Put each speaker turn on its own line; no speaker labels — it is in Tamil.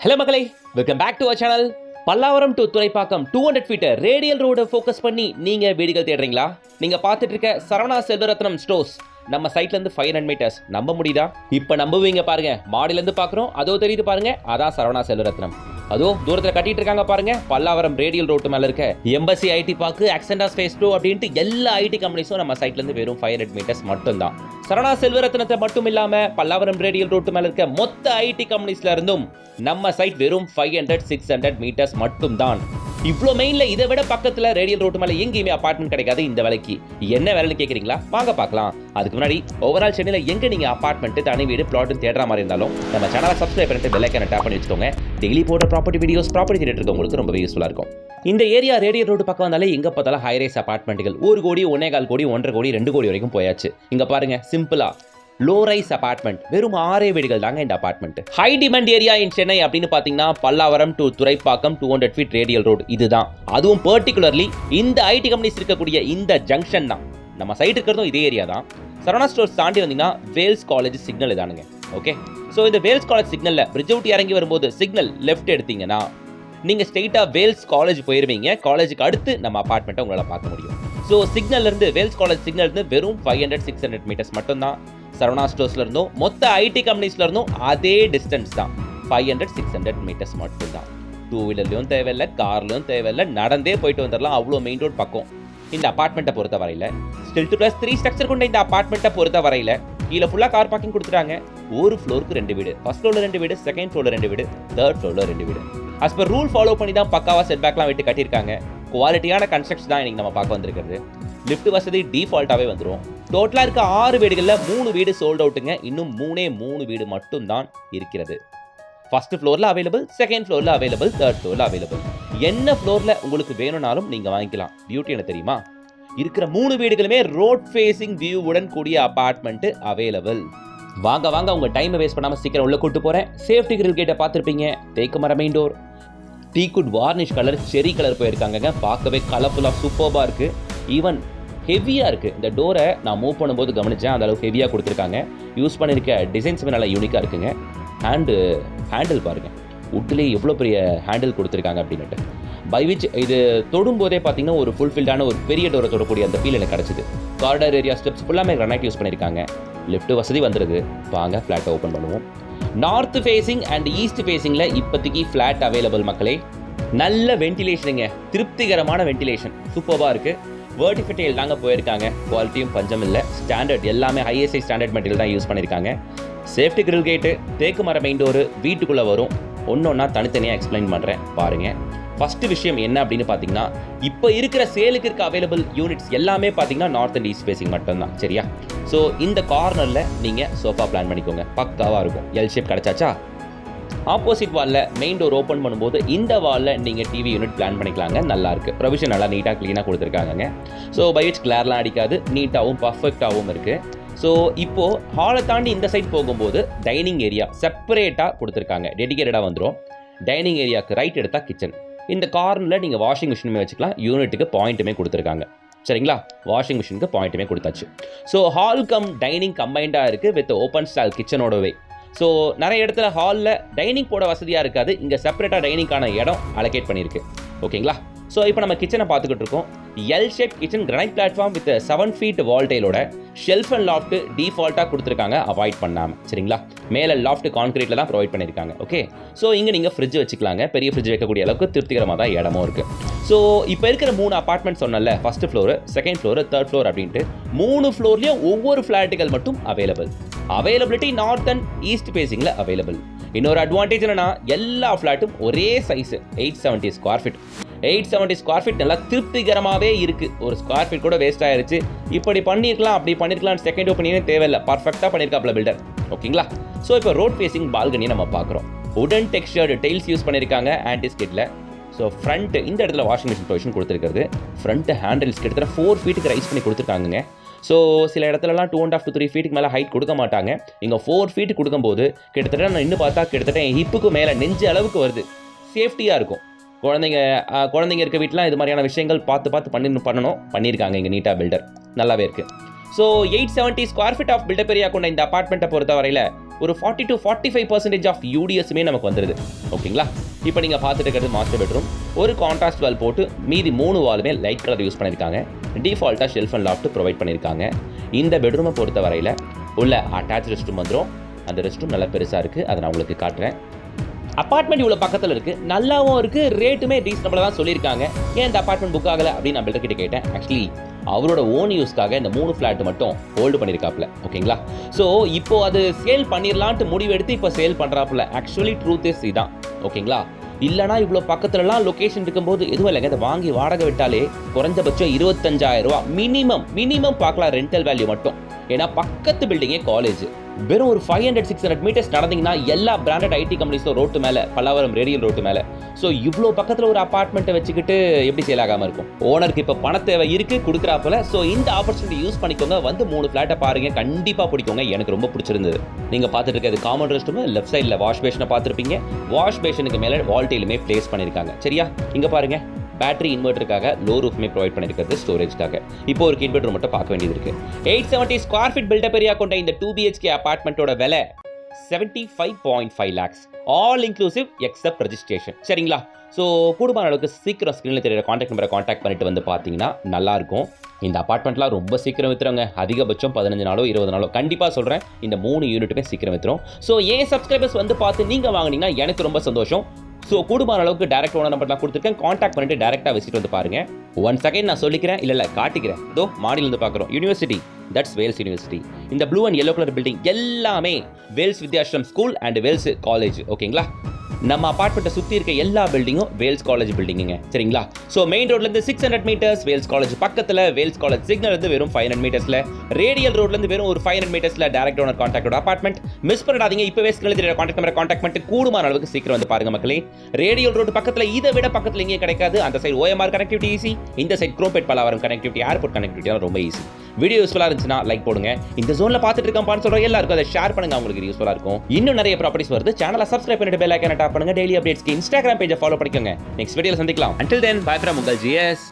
ஹலோ மக்களே, welcome back to our channel. Pallavaram to Thoraipakkam 200 feet radial ரோட ஃபோக்கஸ் பண்ணி நீங்க வீடுகள் தேடுறீங்களா? நீங்க பார்த்துட்டு இருக்க சரவணா செல்வரத்னம் ஸ்டோர்ஸ் நம்ம சைட்ல இருந்து 500 மீட்டர்ஸ். நம்ப முடியுதா? இப்ப நம்புவீங்க பாருங்க. மாடியில இருந்து பாக்குறோம், அதோ தெரியுது பாருங்க, அதான் சரவணா செல்வரத்னம். அதோ தூரத்துல கட்டிட்டு இருக்காங்க பாருங்க, பல்லாவரம் ரேடியல் ரோட்டு மேல இருக்க எம்பசி ஐடி பார்க், ஆக்சென்டா ஸ்பேஸ் 2 அப்படின்ட்டு எல்லா ஐடி கம்பெனிஸும் நம்ம சைட்ல இருந்து வெறும் 500 மீட்டர்ஸ் மட்டும் தான். சரவணா செல்வரத்னத்தை மட்டும் இல்லாம பல்லாவரம் ரேடியல் ரோட்டு மேல இருக்க மொத்த ஐடி கம்பெனிஸ்ல இருந்தும் நம்ம சைட் வெறும் 500-600 மீட்டர்ஸ் மட்டும் தான். இவ்வளோ மெயின்ல இதை விட பக்கத்துல ரேடியல் ரோட்டு மேல எங்கேயுமே அபார்ட்மெண்ட் கிடைக்காது இந்த விலைக்கு. என்ன விலைன்னு கேட்குறீங்களா? வாங்க பார்க்கலாம். அதுக்கு முன்னாடி ஓவரால் சென்னையில் எங்க நீங்க அபார்ட்மெண்ட், தனி வீடு, பிளாட் தேடுற மாதிரி இருந்தாலும் நம்ம சேனலை சப்ஸ்கிரைப் பண்ணிட்டு பெல் ஐகானை டேப் பண்ணி வச்சுக்கோங்க. டெய்லி போடுற ப்ராப்பர்ட்டி வீடியோஸ், ப்ராப்பர்ட்டி தேடிட்டு இருக்கவங்களுக்கு ரொம்பவே யூஸ்ஃபுல்லா இருக்கும். இந்த ஏரியா ரேடியல் ரோடு பக்கம் வந்தாலே எங்க பார்த்தாலும் ஹைரைஸ் அபார்ட்மெண்ட்டுகள் 1 கோடி, 1.25 கோடி, 1.5 கோடி, 2 கோடி வரைக்கும் போயாச்சு. இங்க பாருங்க, சிம்பிளா லோ ரைஸ் அபார்ட்மெண்ட், வெறும் 6 வீடுகள் தாங்க இந்த apartment. High demand area in Chennai அப்படின்னு பாத்தீங்கன்னா Pallavaram to Thoraipakkam 200 feet radial road இதுதான். அதுவும் பர்டிகுலர்லி இந்த ஐடி கம்பெனிஸ் இருக்கக்கூடிய இந்த ஜங்ஷன் தான். நம்ம சைட் இருக்கிறதும் இதே ஏரியா தான். சரவணா ஸ்டோர்ஸ் தாண்டி வந்தீங்கன்னா வேல்ஸ் காலேஜ் சிக்னல் இதானுங்க. ஓகே, ஸோ இந்த வேல்ஸ் காலேஜ் சிக்னல்ல பிரிட்ஜ் அவுட் இறங்கி வரும்போது சிக்னல் லெஃப்ட் எடுத்தீங்கன்னா நீங்க ஸ்ட்ரெயிட்டா வேல்ஸ் காலேஜ் போயிருவீங்க. காலேஜுக்கு அடுத்து நம்ம அபார்ட்மெண்ட்டை உங்களால் பார்க்க முடியும். ஸோ சிக்னல்ல இருந்து வேல்ஸ் காலேஜ் சிக்னல் இருந்து வெறும் 500-600 மீட்டர்ஸ் மட்டும் தான். சரவணா ஸ்டோர்ஸ்ல இருந்தும் மொத்த ஐடி கம்பெனிஸ்ல இருந்தும் அதே டிஸ்டன்ஸ் தான், 500-600 மீட்டர்ஸ் மட்டும் தான். 2 வீலர்லயும் தேவையில்லை, கார்லயும் தேவையில்லை, நடந்தே போயிட்டு வந்துடலாம். அவ்வளோ மெயின் ரோட் பக்கம் இந்த அபார்ட்மெண்ட்டை பொறுத்த வரையில. ஸ்டில் 2+3 ஸ்ட்ரக்சர் கொண்ட இந்த அபார்ட்மெண்ட்டை பொறுத்த வரையில கீழே ஃபுல்லாக கார் பார்க்கிங் கொடுத்துட்டாங்க. ஒரு ஃப்ளோருக்கு 2 வீடு, ஃபர்ஸ்ட் ஃப்ளோர்ல 2 வீடு, செகண்ட் ஃப்ளோர்ல 2 வீடு, தேர்ட் ஃப்ளோர்ல 2 வீடு. அஸ் பர் ரூல் ஃபாலோ பண்ணி தான் பக்காவா செட் பேக்லாம் விட்டு கட்டியிருக்காங்க. குவாலிட்டியான கன்ஸ்ட்ரக்ஷன் தான் இன்னைக்கு நம்ம பார்க்க வந்திருக்கிறது. லிஃப்ட் வசதி டிஃபால்ட்டாகவே வந்துடும். டோட்டலாக இருக்க 6 வீடுகளில் 3 வீடு சோல்ட் அவுட்டுங்க. இன்னும் 3 வீடு மட்டும் தான் இருக்கிறது. ஃபர்ஸ்ட் ஃப்ளோரில் அவைலபிள், செகண்ட் ஃப்ளோரில் அவைலபிள், தேர்ட் ஃப்ளோரில் அவைலபிள். என்ன ஃப்ளோரில் உங்களுக்கு வேணும்னாலும் நீங்கள் வாங்கிக்கலாம். பியூட்டி என்ன தெரியுமா? இருக்கிற 3 வீடுகளுமே ரோட் ஃபேசிங் வியூவுடன் கூடிய அபார்ட்மெண்ட் அவைலபிள். வாங்க வாங்க, உங்கள் டைமை வேஸ்ட் பண்ணாமல் சீக்கிரம் உள்ள கூட்டு போகிறேன். சேஃப்டி கிரில் கேட்டை பார்த்துருப்பீங்க. தேக்கு மரம் main door, teakwood varnish colour, செரி கலர் போயிருக்காங்க. பார்க்கவே கலர்ஃபுல்லாக சூப்பராக இருக்குது. ஈவன் ஹெவியாக இருக்குது. இந்த டோரை நான் மூவ் பண்ணும்போது கவனித்தேன், அந்த அளவுக்கு ஹெவியாக கொடுத்துருக்காங்க. யூஸ் பண்ணியிருக்க டிசைன்ஸுமே நல்லா யூனிக்காக இருக்குங்க. ஹேண்டில் பாருங்கள், உட்லேயே எவ்வளோ பெரிய ஹேண்டில் கொடுத்துருக்காங்க அப்படின்ட்டு. பை விச் இது தொடும்போதே பார்த்தீங்கன்னா ஒரு ஃபுல்ஃபில்டான ஒரு பெரிய டோரை தொடக்கூடிய அந்த ஃபீல் எனக்கு கிடச்சிது. கார்டர் ஏரியா ஸ்டெப்ஸ் ஃபுல்லாமே கிரானைட் யூஸ் பண்ணியிருக்காங்க. லிஃப்ட் வசதி வந்துடுது. வாங்க ஃப்ளாட்டை ஓப்பன் பண்ணுவோம். நார்த் ஃபேஸிங் அண்ட் ஈஸ்ட் ஃபேஸிங்கில் இப்போதைக்கு ஃப்ளாட் அவைலபிள் மக்களே. நல்ல வென்டிலேஷனுங்க, திருப்திகரமான வென்டிலேஷன், சூப்பராக இருக்குது. வெர்டிஃபிட்டேல் தாங்க போயிருக்காங்க. குவாலிட்டியும் பஞ்சம் இல்லை. ஸ்டாண்டர்ட் எல்லாமே ஹைஎஸ்ஐ ஸ்டாண்டர்ட் மெட்டீரியல் தான் யூஸ் பண்ணியிருக்காங்க. சேஃப்டி கிரில் கேட்டு, தேக்கு மர மெயின் டோரு வீட்டுக்குள்ளே வரும். ஒன்றா தனித்தனியாக எக்ஸ்பிளைன் பண்ணுறேன் பாருங்கள். ஃபஸ்ட்டு விஷயம் என்ன அப்படின்னு பார்த்தீங்கன்னா, இப்போ இருக்கிற சேலுக்கு இருக்க அவைலபிள் யூனிட்ஸ் எல்லாமே பார்த்தீங்கன்னா நார்த் அண்ட் ஈஸ்ட் ஃபேஸிங் மட்டும்தான். சரியா? ஸோ இந்த கார்னரில் நீங்கள் சோஃபா பிளான் பண்ணிக்கோங்க, பக்காவாக இருக்கும். எல் ஷேப் கிடச்சாச்சா? ஆப்போசிட் வாலில் மெயின் டோர் ஓப்பன் பண்ணும்போது இந்த வாலில் நீங்கள் டிவி யூனிட் பிளான் பண்ணிக்கலாங்க. நல்லாயிருக்கு. ப்ரொவிஷன் நல்லா நீட்டாக க்ளீனாக கொடுத்துருக்காங்க. ஸோ பை விச் கிளார்லாம் அடிக்காது, நீட்டாகவும் பர்ஃபெக்டாகவும் இருக்குது. ஸோ இப்போது ஹாலை தாண்டி இந்த சைட் போகும்போது டைனிங் ஏரியா செப்பரேட்டாக கொடுத்துருக்காங்க, டெடிகேட்டடாக வந்துடும். டைனிங் ஏரியாவுக்கு ரைட் எடுத்தால் கிச்சன். இந்த கார்னரில் நீங்கள் வாஷிங் மிஷினுமே வச்சுக்கலாம். யூனிட்டுக்கு பாயிண்ட்டுமே கொடுத்துருக்காங்க. சரிங்களா? வாஷிங் மிஷினுக்கு பாயிண்ட்டுமே கொடுத்தாச்சு. ஸோ ஹால் கம் டைனிங் கம்பைண்டாக இருக்குது வித் ஓப்பன் ஸ்டைல் கிச்சனோடவே. ஸோ நிறைய இடத்துல ஹாலில் டைனிங் போட வசதியாக இருக்காது. இங்கே செப்பரேட்டாக டைனிங்கான இடம் அலோகேட் பண்ணியிருக்கு. ஓகேங்களா? ஸோ இப்போ நம்ம கிச்சனை பார்த்துக்கிட்டு இருக்கோம். L shape kitchen, granite platform with 7 feet wall டைலோட ஷெல்ஃப் அண்ட் லாஃப்ட் டிஃபால்ட்டாக கொடுத்துருக்காங்க, அவாய்ட் பண்ணாமல். சரிங்களா? மேலே லாஃப்ட் கான்கிரீட்டில் தான் ப்ரொவைட் பண்ணியிருக்காங்க. ஓகே, ஸோ இங்கே நீங்கள் ஃப்ரிட்ஜ் வச்சுக்கலாங்க. பெரிய ஃப்ரிட்ஜ் வைக்கக்கூடிய அளவுக்கு திருப்திகரமாக தான் இடமும் இருக்குது. ஸோ இப்போ இருக்கிற 3 அபார்ட்மெண்ட் சொன்னல, first floor, second floor, third floor அப்படின்ட்டு 3 ஃப்ளோர்லேயும் ஒவ்வொரு ஃப்ளாட்டுகள் மட்டும் அவைலபிலிட்டி நார்த் அண்ட் ஈஸ்ட் ஃபேஸிங்கில் அவைலபிள். இன்னொரு அட்வான்டேஜ் என்னன்னா, எல்லா ஃப்ளாட்டும் ஒரே size, 870 square feet. 870 square feet நல்லா திருப்திகரமாகவே இருக்குது. ஒரு ஸ்கொயர் ஃபீட் கூட வேஸ்ட் ஆயிருச்சு. இப்படி பண்ணியிருக்கலாம், அப்படி பண்ணியிருக்கலாம், செகண்ட் ஒப்பீனியனே தேவையில்லை. பர்ஃபெக்டாக பண்ணியிருக்காப்ல பில்டர். ஓகேங்களா? ஸோ இப்போ ரோட் ஃபேஸிங் பால்கனியை நம்ம பார்க்குறோம். உடன் டெக்ஸ்சர்டு டைல்ஸ் யூஸ் பண்ணியிருக்காங்க ஆன்டி ஸ்கிட்ல. ஸோ ஃப்ரண்ட் இந்த இடத்துல வாஷிங் மிஷின் பொசிஷன் கொடுத்துருக்கிறது. ஃப்ரண்ட் ஹேண்டில்ஸ் கிட்டத்தட்ட 4 ஃபீட்டுக்கு ரைஸ் பண்ணி கொடுத்துருக்காங்க. ஸோ சில இடத்துலலாம் 2.5 to 3 ஃபீட்டுக்கு மேலே ஹைட் கொடுக்க மாட்டாங்க. இங்கே 4 ஃபீட் கொடுக்கும்போது கிட்டத்தட்ட நான் இன்னும் பார்த்தா கிட்டத்தட்ட என் ஹிப்புக்கு மேலே நெஞ்சு அளவுக்கு வருது. சேஃப்டியாக இருக்கும். குழந்தைங்க இருக்க வீட்டிலாம் இது மாதிரியான விஷயங்கள் பார்த்து பண்ணியிருக்காங்க. இங்கே நீட்டாக பில்டர் நல்லாவே இருக்குது. So 870 square feet of built up area கொண்ட இந்த அபார்ட்மெண்ட்டை பொறுத்த வரையில் ஒரு 40 to 45% ஆஃப் யூடிஎஸ்மே நமக்கு வந்துடுது. ஓகேங்களா, இப்போ நீங்கள் பார்த்துட்டு இருக்கிறது மாஸ்டர் பெட்ரூம். ஒரு கான்ட்ராஸ்ட் வால் போட்டு மீதி 3 வாலுமே லைட் கலர் யூஸ் பண்ணியிருக்காங்க. டிஃபால்ட்டாக ஷெல்ஃப் அண்ட் லாஃப்ட் ப்ரொவைட் பண்ணியிருக்காங்க. இந்த பெட்ரூமை பொறுத்த வரையில் உள்ள அட்டாச் ரெஸ்ட் ரூம் வந்துடும். அந்த ரெஸ்ட் ரூம் நல்லா பெருசாக இருக்குது, அதை நான் உங்களுக்கு காட்டுறேன். அப்பார்ட்மெண்ட் இவ்வளோ பக்கத்தில் இருக்குது, நல்லாவும் இருக்குது, ரேட்டுமே ரீசனபிளாக தான் சொல்லியிருக்காங்க. ஏன் இந்த அப்பார்ட்மெண்ட் புக் ஆகலை அப்படின்னு நான் பில்டர் கிட்ட கேட்டேன். ஆக்சுவலி அவரோட ஓன் யூஸ்க்காக இந்த 3 ஃப்ளாட் மட்டும் ஹோல்டு பண்ணியிருக்காப்புல. ஓகேங்களா, ஸோ இப்போ அது சேல் பண்ணிடலான்ட்டு முடிவெடுத்து இப்போ சேல் பண்ணுறாப்புல. ஆக்சுவலி ட்ரூத் இஸ் இதான். ஓகேங்களா, இல்லைனா இவ்வளோ பக்கத்துலலாம் லொக்கேஷன் இருக்கும்போது எதுவும் இல்லைங்க, இதை வாங்கி வாடகை விட்டாலே குறைஞ்சபட்சம் 25,000 ரூபா மினிமம் பார்க்கலாம் ரெண்டல் வேல்யூ மட்டும். ஏன்னா பக்கத்து பில்டிங்கே காலேஜ். வெறும் ஒரு 500-600 மீட்டர்ஸ் நடந்தீங்கன்னா எல்லா பிராண்டட் ஐடி கம்பெனிஸும் ரோட்டு மேலே, பல்லாவரம் ரேடியல் ரோட்டு மேலே. ஸோ இவ்வளோ பக்கத்தில் ஒரு அப்பார்ட்மெண்ட்டை வச்சுக்கிட்டு எப்படி சேல் ஆகாமல் இருக்கும்? ஓனருக்கு இப்போ பண தேவை இருக்குது, கொடுக்குறாப்புல. ஸோ இந்த ஆப்பர்ச்சுனிட்டி யூஸ் பண்ணிக்கோங்க. வந்து 3 ஃப்ளாட்டை பாருங்கள், கண்டிப்பாக பிடிக்குங்க. எனக்கு ரொம்ப பிடிச்சிருந்தது. நீங்கள் பார்த்துட்டு இருக்கிறது காமன் ரெஸ்ட் ரூம். லெஃப்ட் சைடில் வாஷ் பேஷனை பார்த்துருப்பீங்க. வாஷ் பேஷனுக்கு மேலே வால்டெயிலுமே பிளேஸ் பண்ணியிருக்காங்க. சரியா, இங்கே பாருங்கள், பேட்டரி இன்வெர்ட்டருக்காக லோ ரூஃப்மே ப்ரொவைட் பண்ணியிருக்கிறது ஸ்டோரேஜ்க்காக. இப்போ ஒரு இன்வெர்ட்டர் மட்டும் பார்க்க வேண்டியது இருக்கு. 870 ஸ்கொயர் ஃபீட் பில்டப் ஏரியா கொண்ட இந்த 2 BHK அபார்ட்மெண்ட்டோட விலை 75.5 lakhs, all inclusive accept registration. சரிங்களா, ஸோ கூடுமான அளவுக்கு சீக்கிரம் ஸ்க்ரீனில் தெரியுற கான்டாக்ட் நம்பரை கான்டாக்ட் பண்ணிட்டு வந்து பார்த்தீங்கன்னா நல்லாயிருக்கும். இந்த அபார்ட்மெண்ட்லாம் ரொம்ப சீக்கிரம் விற்றுறோங்க. அதிகபட்சம் 15 நாளோ 20 நாளோ கண்டிப்பாக சொல்கிறேன். இந்த 3 யூனிட்டுமே சீக்கிரம் விற்றுரும். ஸோ ஏன் சப்ஸ்கிரைபர்ஸ் வந்து பார்த்து நீங்கள் வாங்கினீங்கன்னா எனக்கு ரொம்ப சந்தோஷம். ஸோ கூடுமான அளவுக்கு டேரக்ட் ஓனர் நம்பர்லாம் கொடுத்துருக்கேன். கான்டாக்ட் பண்ணிட்டு டேரெக்டாக விசிட் வந்து பாருங்க. ஒன் செகண்ட் நான் சொல்லிக்கிறேன், இல்லை காட்டிக்கிறேன். இதோ மாடியிலேருந்து பார்க்குறோம் யூனிவர்சிட்டி, தட்ஸ் வேல்ஸ் யூனிவர்சிட்டி. இந்த blue and yellow colour building எல்லாமே Vels Vidyashram school and Vels college. ஓகேங்களா, நம்ம அபார்ட்மெண்ட்டை சுற்றி இருக்க எல்லா பில்டிங்கும் வேல்ஸ் காலேஜ் பில்டிங்குங்க. சரிங்களா, ஸோ மெயின் ரோட்லேருந்து 600 மீட்டர்ஸ், வேல்ஸ் காலேஜ் பக்கத்தில், வேல்ஸ் காலேஜ் சிக்னல் இருந்து வெறும் 500 மீட்டர்ஸில், ரேடியல் ரோட்லேருந்து வெறும் ஒரு 500 மீட்டர்ஸில் டேரக்ட் ஓனர் கான்டாக்டோட அபார்ட்மெண்ட். மிஸ் பண்ணிடாதீங்க. இப்போவே ஸ்கிரீனில் தெரியுற கான்டாக்ட் நம்பரை கான்டாக்ட் பண்ணிட்டு கூடுமான அளவுக்கு சீக்கிரம் வந்து பாருங்க மக்களே. ரேடியல் ரோடு பக்கத்தில், இதை விட பக்கத்தில் எங்கேயும் கிடைக்காது. அந்த சைடு OMR கனெக்டிவிட்டி ஈஸி, இந்த side Chromepet Pallavaram connectivity, airport connectivity ரொம்ப ஈஸி. வீடியோ யூஸ்ஃபுல்லாக இருந்துச்சுன்னா லைக் போடுங்க. இந்த ஜோனில் பார்த்துட்டு இருக்கான்னு சொல்கிற எல்லாருக்கும் அதை ஷேர் பண்ணுங்க, உங்களுக்கு யூஸ்ஃபுல்லாக இருக்கும். இன்னும் நிறைய ப்ராப்பர்ட்டிஸ் வருது. சேனலை சப்ஸ்கிரைப் பண்ணிட்டு பெல் ஐகானை டாப் பண்ணுங்க. டெய்லி அப்டேட்ஸ்க்கு இன்ஸ்டாகிராம் பேஜை ஃபாலோ பண்ணிக்கோங்க. நெக்ஸ்ட் வீடியோவில் சந்திக்கலாம். Until then, bye from உங்கள் GS.